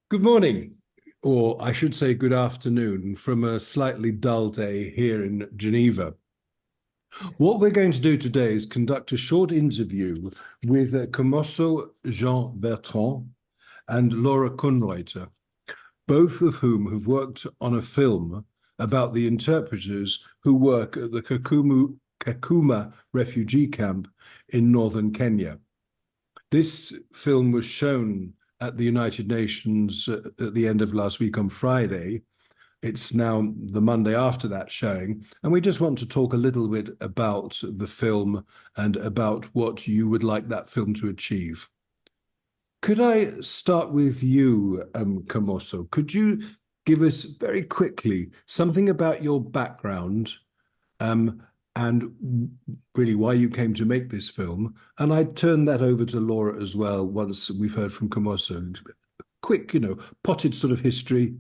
Good morning, or I should say good afternoon, from a slightly dull day here in Geneva. What we're going to do today is conduct a short interview with Camosso Jean Bertrand and Laura Kunreuther, both of whom have worked on a film about the interpreters who work at the Kakuma Refugee Camp in northern Kenya. This film was shown at the United Nations at the end of last week on Friday. It's now the Monday after that showing, and we just want to talk a little bit about the film and about what you would like that film to achieve. Could I start with you, Camosso? Could you give us very quickly something about your background, um, and really why you came to make this film? And I'd turn that over to Laura as well once we've heard from Camosso. Quick, potted sort of history.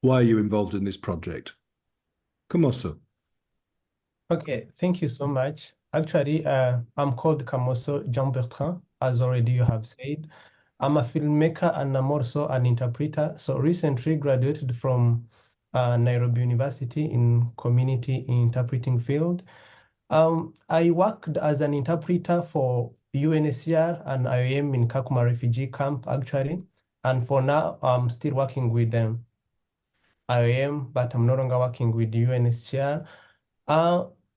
Why are you involved in this project? Camosso. Okay, thank you so much. Actually, I'm called Camosso Jean Bertrand, as already you have said. I'm a filmmaker and I'm also an interpreter. So recently graduated from Nairobi University in community interpreting field. I worked as an interpreter for UNHCR and IOM in Kakuma Refugee Camp, actually. And for now, I'm still working with them. IOM, but I'm no longer working with UNHCR.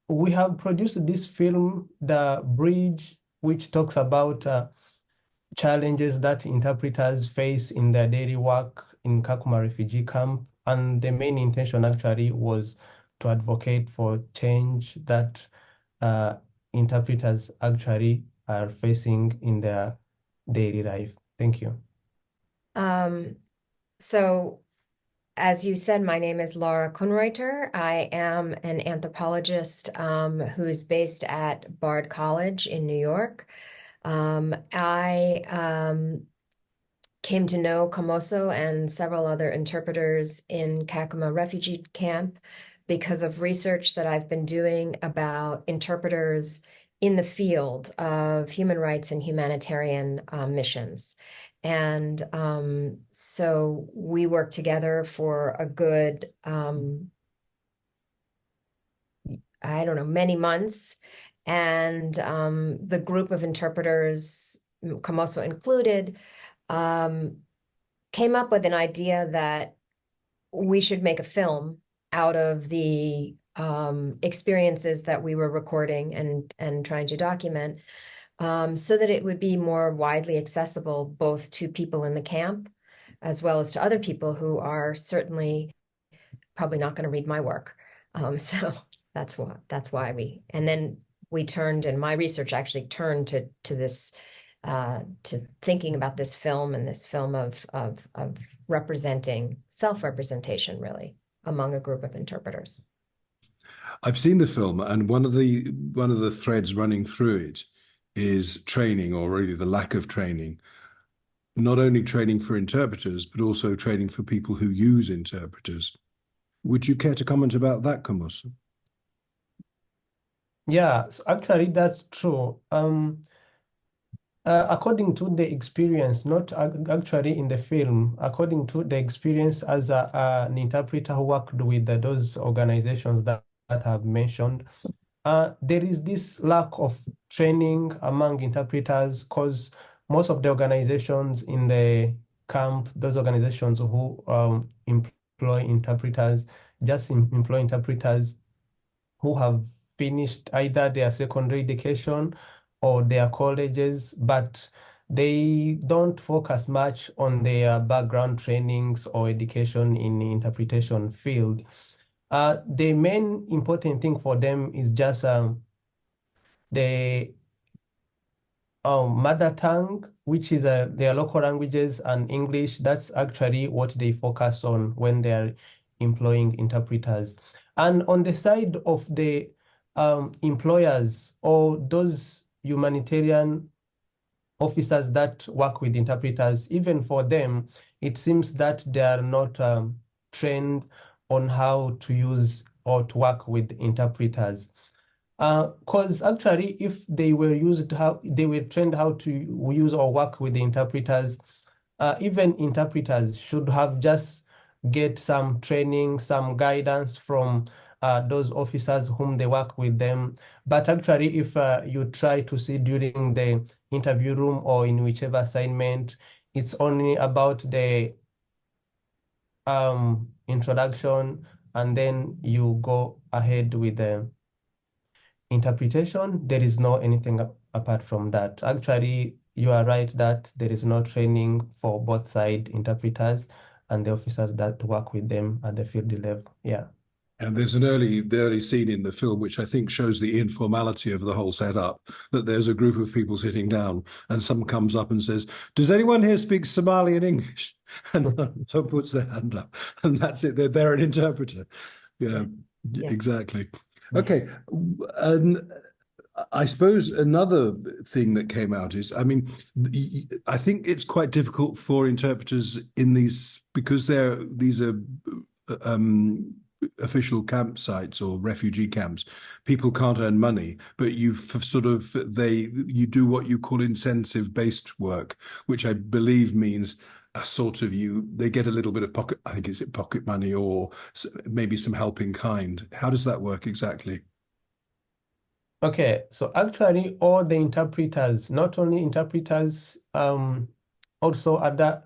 We have produced this film, The Bridge, which talks about challenges that interpreters face in their daily work in Kakuma Refugee Camp. And the main intention actually was to advocate for change that interpreters actually are facing in their daily life. Thank you. So, as you said, my name is Laura Kunreuther. I am an anthropologist who is based at Bard College in New York. I came to know Camosso and several other interpreters in Kakuma Refugee Camp because of research that I've been doing about interpreters in the field of human rights and humanitarian missions. And so we worked together for a good, many months. And the group of interpreters, Camosso included, came up with an idea that we should make a film out of the experiences that we were recording and trying to document, so that it would be more widely accessible both to people in the camp as well as to other people who are certainly probably not going to read my work. So that's why and then we turned, and my research actually turned to this, to thinking about this film and this film of representing self-representation, really, among a group of interpreters. I've seen the film, and one of the threads running through it is training, or really the lack of training. Not only training for interpreters, but also training for people who use interpreters. Would you care to comment about that, Camosso? Yeah, so actually that's true. According to the experience, not actually in the film, according to the experience as an interpreter who worked with those organizations that I have mentioned, there is this lack of training among interpreters because most of the organizations in the camp, those organizations who employ interpreters, just employ interpreters who have finished either their secondary education or their colleges, but they don't focus much on their background trainings or education in the interpretation field. The main important thing for them is just the mother tongue, which is their local languages, and English. That's actually what they focus on when they're employing interpreters. And on the side of the employers or those humanitarian officers that work with interpreters, even for them, it seems that they are not trained on how to use or to work with interpreters. Because actually, if they were trained how to use or work with the interpreters, even interpreters should have just get some training, some guidance from those officers whom they work with them. But actually, if you try to see during the interview room or in whichever assignment, it's only about the introduction, and then you go ahead with the interpretation. There is no anything apart from that. Actually, you are right that there is no training for both side interpreters and the officers that work with them at the field level. Yeah. And there's the early scene in the film, which I think shows the informality of the whole setup, that there's a group of people sitting down and someone comes up and says, does anyone here speak Somali and English? And someone puts their hand up and that's it. They're an interpreter. Yeah, Yeah. exactly. Okay. And I suppose another thing that came out is, I mean, I think it's quite difficult for interpreters in these because these are official campsites or refugee camps. People can't earn money, but you do what you call incentive-based work, which I believe means a sort of they get a little bit of pocket, I think is it pocket money or maybe some help in kind. How does that work exactly? Okay, so actually all the interpreters, not only interpreters, also other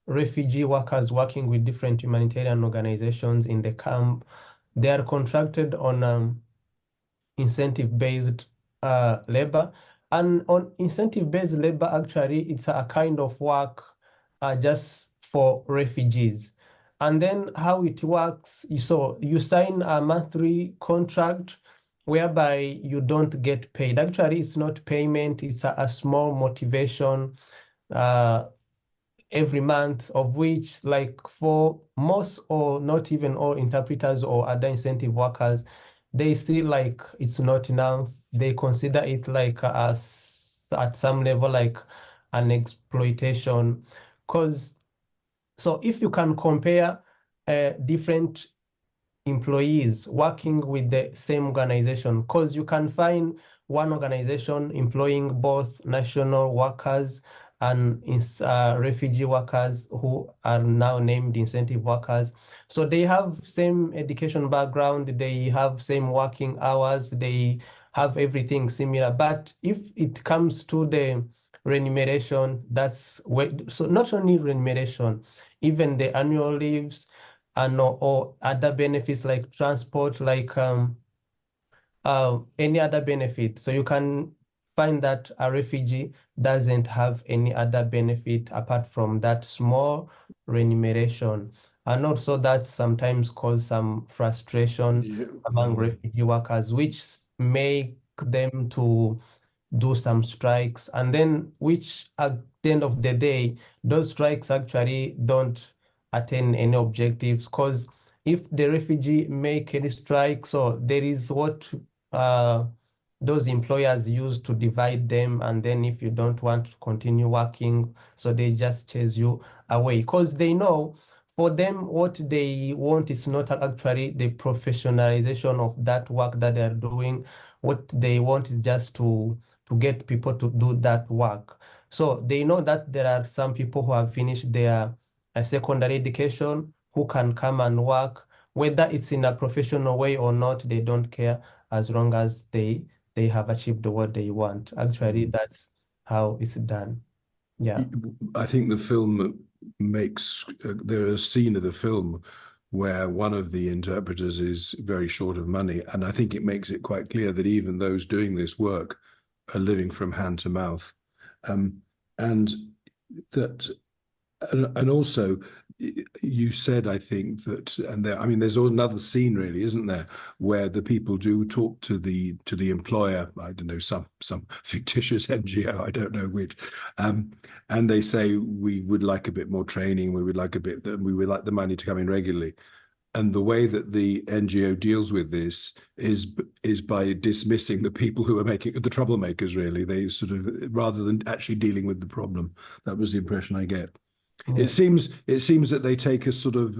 refugee workers working with different humanitarian organizations in the camp, they are contracted on incentive-based labor. And on incentive-based labor, actually, it's a kind of work just for refugees. And then how it works, so you sign a monthly contract whereby you don't get paid. Actually, it's not payment, it's a small motivation every month, of which, like, for most or not even all interpreters or other incentive workers, they see like it's not enough. They consider it like at some level like an exploitation. Because so if you can compare different employees working with the same organization, because you can find one organization employing both national workers and refugee workers who are now named incentive workers. So they have same education background, they have same working hours, they have everything similar. But if it comes to the remuneration, that's so not only remuneration, even the annual leaves and or other benefits like transport, like any other benefit. So you can find that a refugee doesn't have any other benefit apart from that small remuneration. And also that sometimes cause some frustration among refugee workers, which make them to do some strikes, and then which at the end of the day, those strikes actually don't attain any objectives, because if the refugee make any strike, so there is what those employers use to divide them, and then if you don't want to continue working, so they just chase you away, because they know for them what they want is not actually the professionalization of that work that they're doing. What they want is just to get people to do that work. So they know that there are some people who have finished their secondary education who can come and work, whether it's in a professional way or not, they don't care, as long as they have achieved what they want. Actually, that's how it's done. Yeah. I think the film makes there's a scene of the film where one of the interpreters is very short of money, and I think it makes it quite clear that even those doing this work are living from hand to mouth, and that, and also you said, I think that, and there, I mean, there's another scene, really, isn't there, where the people do talk to the employer. I don't know, some fictitious NGO, I don't know which, and they say we would like a bit more training, we would like the money to come in regularly. And the way that the NGO deals with this is by dismissing the people who are making the troublemakers. Really, they sort of, rather than actually dealing with the problem. That was the impression I get. Yeah. It seems that they take a sort of,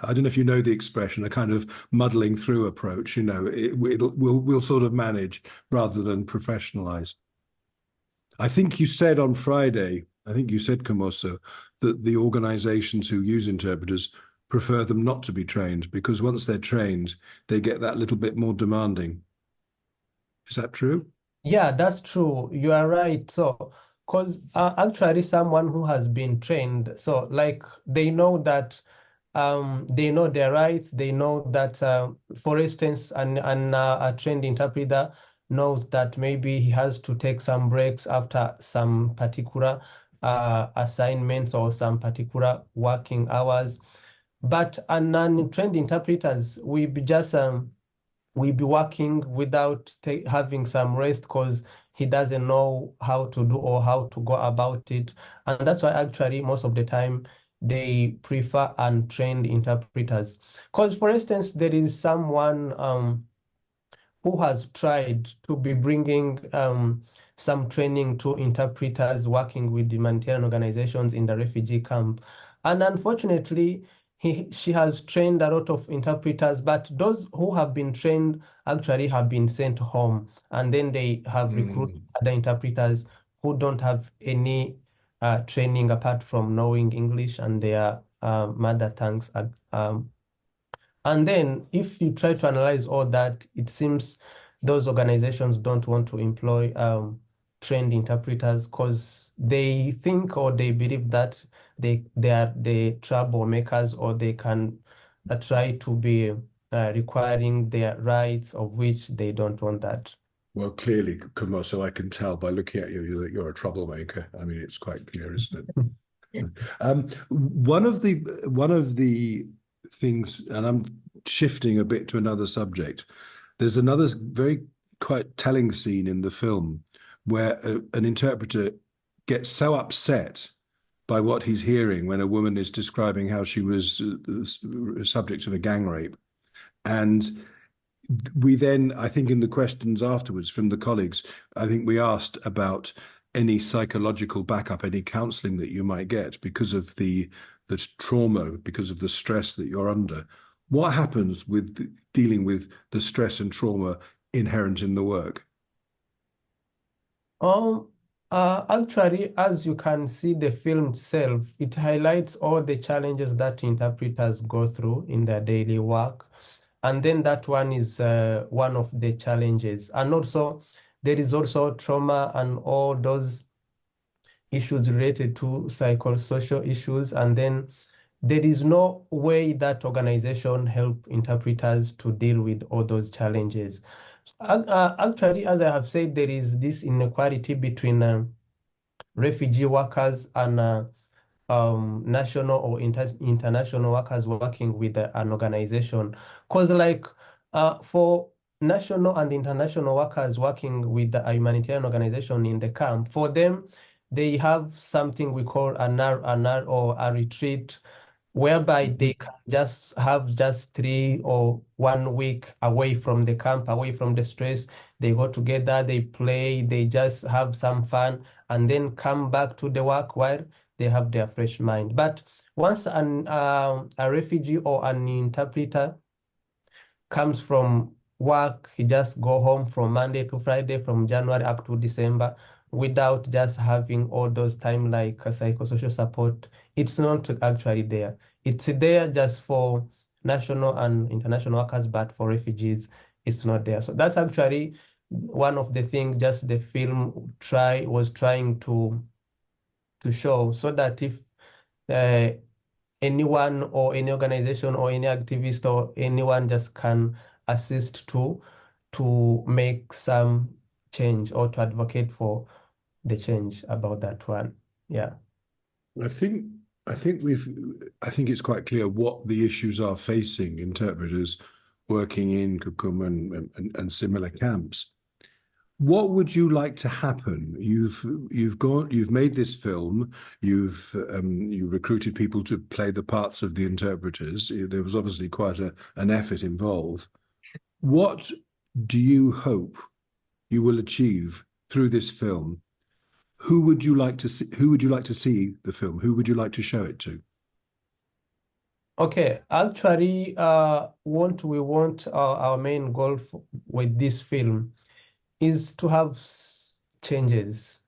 I don't know if you know the expression, a kind of muddling through approach. You know, we'll sort of manage rather than professionalize. I think you said on Friday I think you said, Kamoso, that the organizations who use interpreters prefer them not to be trained because once they're trained, they get that little bit more demanding. Is that true? Yeah, that's true. You are right. So, because actually, someone who has been trained, so like they know that they know their rights. They know that, for instance, a trained interpreter knows that maybe he has to take some breaks after some particular assignments or some particular working hours. But an untrained interpreters, we be just we be working without having some rest because he doesn't know how to do or how to go about it. And that's why actually most of the time they prefer untrained interpreters. Because for instance, there is someone who has tried to be bringing some training to interpreters working with humanitarian organizations in the refugee camp. And unfortunately, she has trained a lot of interpreters, but those who have been trained actually have been sent home. And then they have recruited other interpreters who don't have any training apart from knowing English and their mother tongues. And then if you try to analyze all that, it seems those organizations don't want to employ trained interpreters because they think or they believe that they are the troublemakers or they can try to be requiring their rights of which they don't want that. Well, clearly, Kumoso, I can tell by looking at you that you're a troublemaker. I mean, it's quite clear, isn't it? One of the things, and I'm shifting a bit to another subject. There's another very quite telling scene in the film where an interpreter gets so upset by what he's hearing when a woman is describing how she was subject of a gang rape, and we then, I think, in the questions afterwards from the colleagues, I think we asked about any psychological backup, any counselling that you might get because of the trauma, because of the stress that you're under. What happens with dealing with the stress and trauma inherent in the work? Um, Actually, as you can see, the film itself, it highlights all the challenges that interpreters go through in their daily work. And then that one is one of the challenges. And also, there is also trauma and all those issues related to psychosocial issues. And then there is no way that organization help interpreters to deal with all those challenges. Actually, as I have said, there is this inequality between refugee workers and national or international workers working with an organization. Because, like, for national and international workers working with a humanitarian organization in the camp, for them, they have something we call an R or a retreat whereby they can just have just 3 or 1 week away from the camp, away from the stress. They go together, they play, they just have some fun, and then come back to the work while they have their fresh mind. But once a refugee or an interpreter comes from work, he just go home from Monday to Friday, from January up to December, without just having all those time like psychosocial support. It's not actually there. It's there just for national and international workers, but for refugees, it's not there. So that's actually one of the things just the film was trying to show, so that if uh, anyone or any organization or any activist or anyone just can assist to make some change or to advocate for the change about that one. Yeah. I think I think it's quite clear what the issues are facing interpreters working in Kakuma and similar camps. What would you like to happen? You've made this film. You recruited people to play the parts of the interpreters. There was obviously quite an effort involved. What do you hope you will achieve through this film? Who would you like to see? Who would you like to see the film? Who would you like to show it to? Okay, actually, what we want our main goal with this film is to have changes.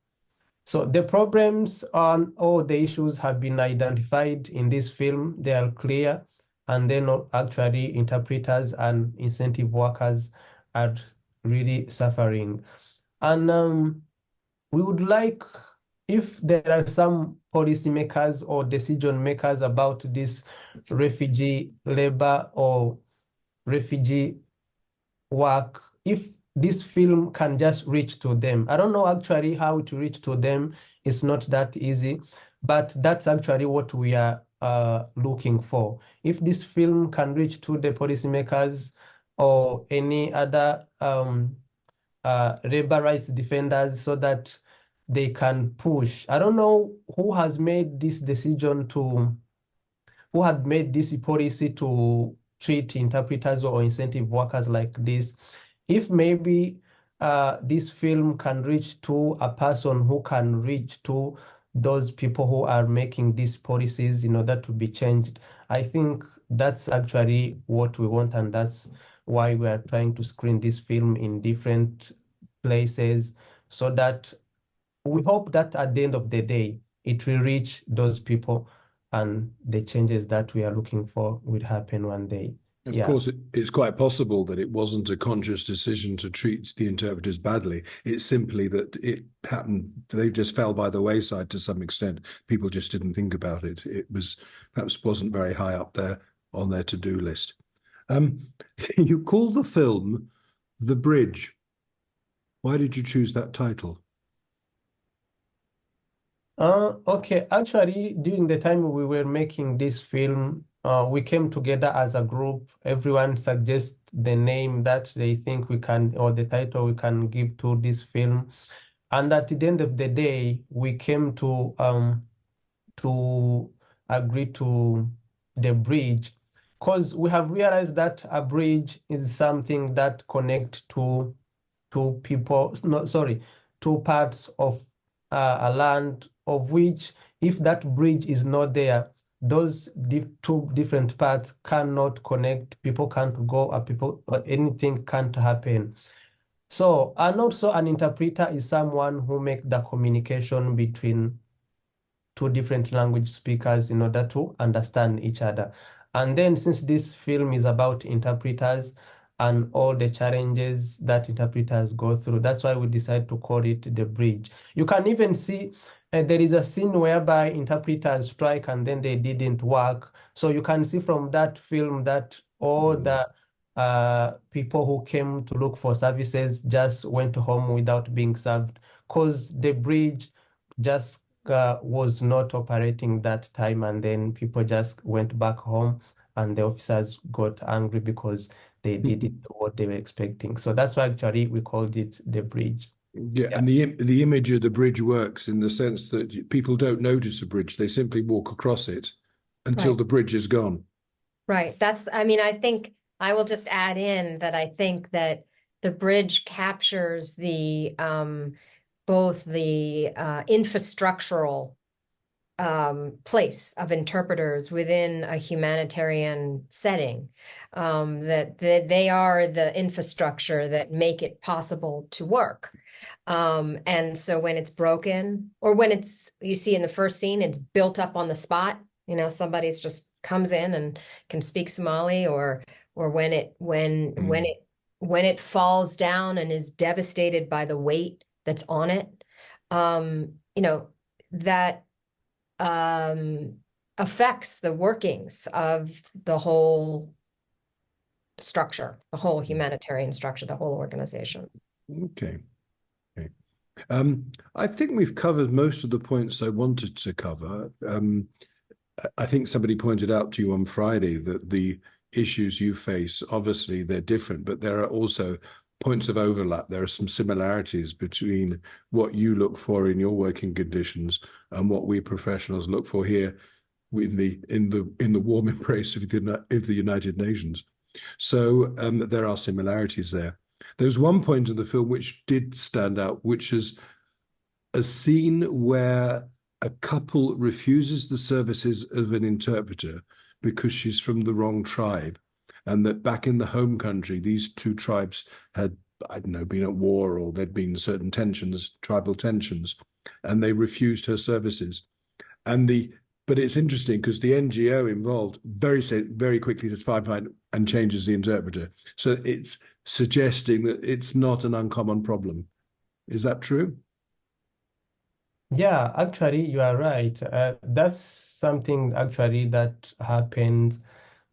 So the problems on all the issues have been identified in this film. They are clear, and then actually interpreters and incentive workers are really suffering. And we would like, if there are some policymakers or decision makers about this refugee labor or refugee work, if this film can just reach to them. I don't know actually how to reach to them. It's not that easy, but that's actually what we are looking for. If this film can reach to the policymakers or any other labor rights defenders so that they can push. I don't know who has made this decision who had made this policy to treat interpreters or incentive workers like this. If maybe this film can reach to a person who can reach to those people who are making these policies in order to be changed, I think that's actually what we want, and that's why we are trying to screen this film in different places so that we hope that at the end of the day, it will reach those people and the changes that we are looking for will happen one day. Of course, it's quite possible that it wasn't a conscious decision to treat the interpreters badly. It's simply that it happened. They just fell by the wayside to some extent. People just didn't think about it. It was perhaps wasn't very high up there on their to-do list. You call the film The Bridge. Why did you choose that title? Okay, actually, during the time we were making this film, we came together as a group. Everyone suggests the name that they think we can, or the title we can give to this film. And at the end of the day, we came to agree to The Bridge, because we have realized that a bridge is something that connects to people, no, sorry, two parts of a land, of which if that bridge is not there, those two different parts cannot connect, people can't go, anything can't happen. So, and also an interpreter is someone who makes the communication between two different language speakers in order to understand each other. And then since this film is about interpreters and all the challenges that interpreters go through, that's why we decided to call it The Bridge. You can even see there is a scene whereby interpreters strike and then they didn't work. So you can see from that film that all the people who came to look for services just went home without being served because the bridge just was not operating that time, and then people just went back home and the officers got angry because they didn't do what they were expecting. So that's why actually we called it The Bridge. Yeah, and the image of the bridge works in the sense that people don't notice a bridge. They simply walk across it until the bridge is gone. Right. I think I will just add in that I think that the bridge captures the both the infrastructural place of interpreters within a humanitarian setting, that they are the infrastructure that make it possible to work. And so when it's broken, or when you see in the first scene, it's built up on the spot, somebody's just comes in and can speak Somali, or when it falls down and is devastated by the weight that's on it, that affects the workings of the whole structure, the whole humanitarian structure, the whole organization. Okay. I think we've covered most of the points I wanted to cover. I think somebody pointed out to you on Friday that the issues you face, obviously they're different, but there are also points of overlap. There are some similarities between what you look for in your working conditions and what we professionals look for here in the warm embrace of the United Nations. So there are similarities there. There's one point in the film which did stand out, which is a scene where a couple refuses the services of an interpreter because she's from the wrong tribe, and that back in the home country, these two tribes had, I don't know, been at war, or there'd been certain tensions, tribal tensions. and they refused her services. But it's interesting because the NGO involved very quickly says fine, fine, and changes the interpreter. So it's suggesting that it's not an uncommon problem. Is that true? Yeah, actually, you are right. That's something actually that happens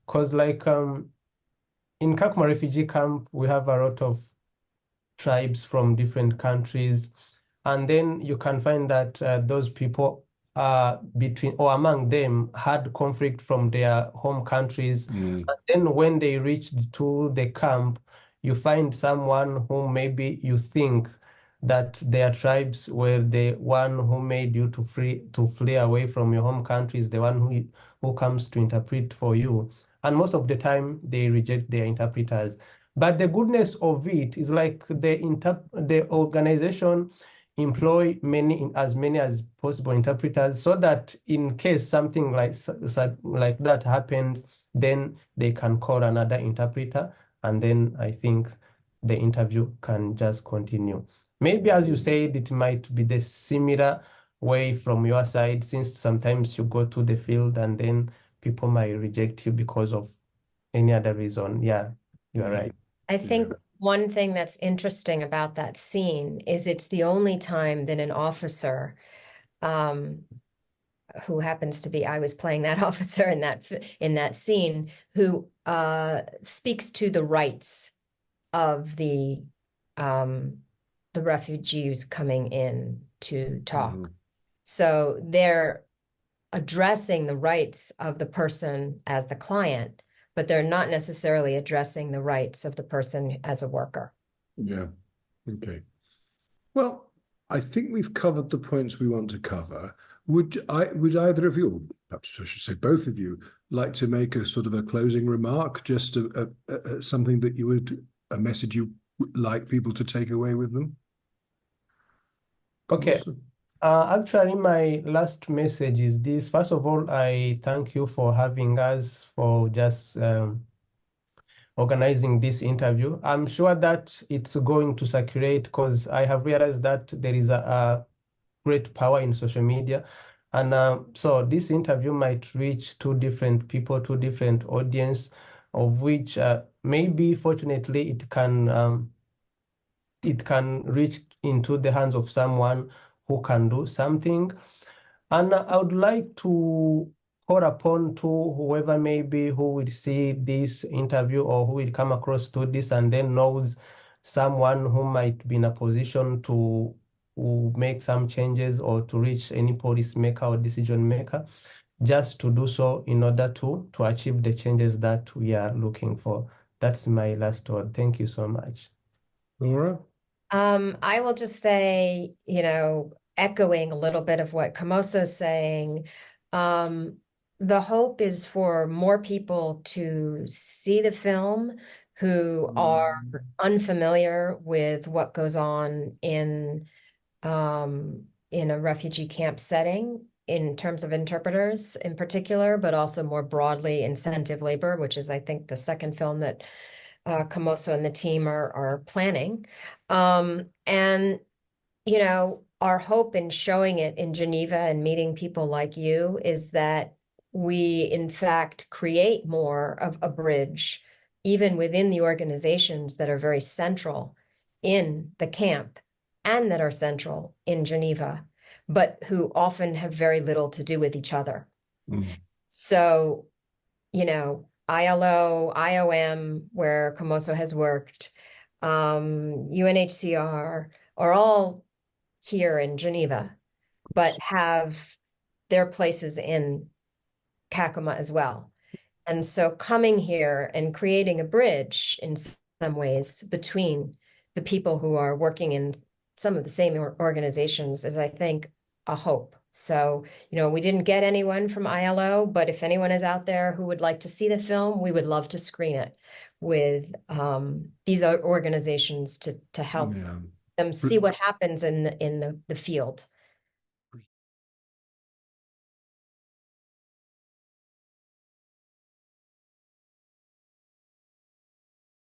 because, like, in Kakuma Refugee Camp, we have a lot of tribes from different countries, and then you can find that those people between or among them had conflict from their home countries. Mm. And then when they reached to the camp, you find someone whom maybe you think that their tribes were the one who made you to flee away from your home country, is the one who comes to interpret for you. And most of the time they reject their interpreters. But the goodness of it is like the organization employ as many as possible interpreters, so that in case something like that happens, then they can call another interpreter, and then I think the interview can just continue. Maybe, as you said, it might be the similar way from your side, since sometimes you go to the field and then people might reject you because of any other reason. Yeah, you are right. I Yeah. think one thing that's interesting about that scene is it's the only time that an officer, um, who happens to be, I was playing that officer in that scene, who speaks to the rights of the refugees coming in to talk. Mhm. So they're addressing the rights of the person as the client, but they're not necessarily addressing the rights of the person as a worker. Yeah. Okay. Well, I think we've covered the points we want to cover. Would either of you, or perhaps I should say both of you, like to make a sort of a closing remark, just something that a message you would like people to take away with them? Okay. Awesome. Actually, my last message is this. First of all, I thank you for having us, for just organizing this interview. I'm sure that it's going to circulate, because I have realized that there is a great power in social media. And so this interview might reach two different people, two different audience, of which maybe fortunately it can reach into the hands of someone who can do something. And I would like to call upon to whoever maybe who will see this interview, or who will come across to this and then knows someone who might be in a position to make some changes, or to reach any policymaker or decision maker, just to do so in order to achieve the changes that we are looking for. That's my last word. Thank you so much. Laura? I will just say, echoing a little bit of what Kamoso's saying, the hope is for more people to see the film who are unfamiliar with what goes on in a refugee camp setting, in terms of interpreters in particular, but also more broadly incentive labor, which is, I think, the second film that Kamoso and the team are planning. And, our hope in showing it in Geneva and meeting people like you is that we, in fact, create more of a bridge, even within the organizations that are very central in the camp and that are central in Geneva, but who often have very little to do with each other. Mm. So, ILO, IOM, where Kamoso has worked, UNHCR, are all here in Geneva, but have their places in Kakuma as well. And so coming here and creating a bridge in some ways between the people who are working in some of the same organizations is, I think, a hope. So, we didn't get anyone from ILO, but if anyone is out there who would like to see the film, we would love to screen it with these organizations to help Yeah. them see what happens in the field.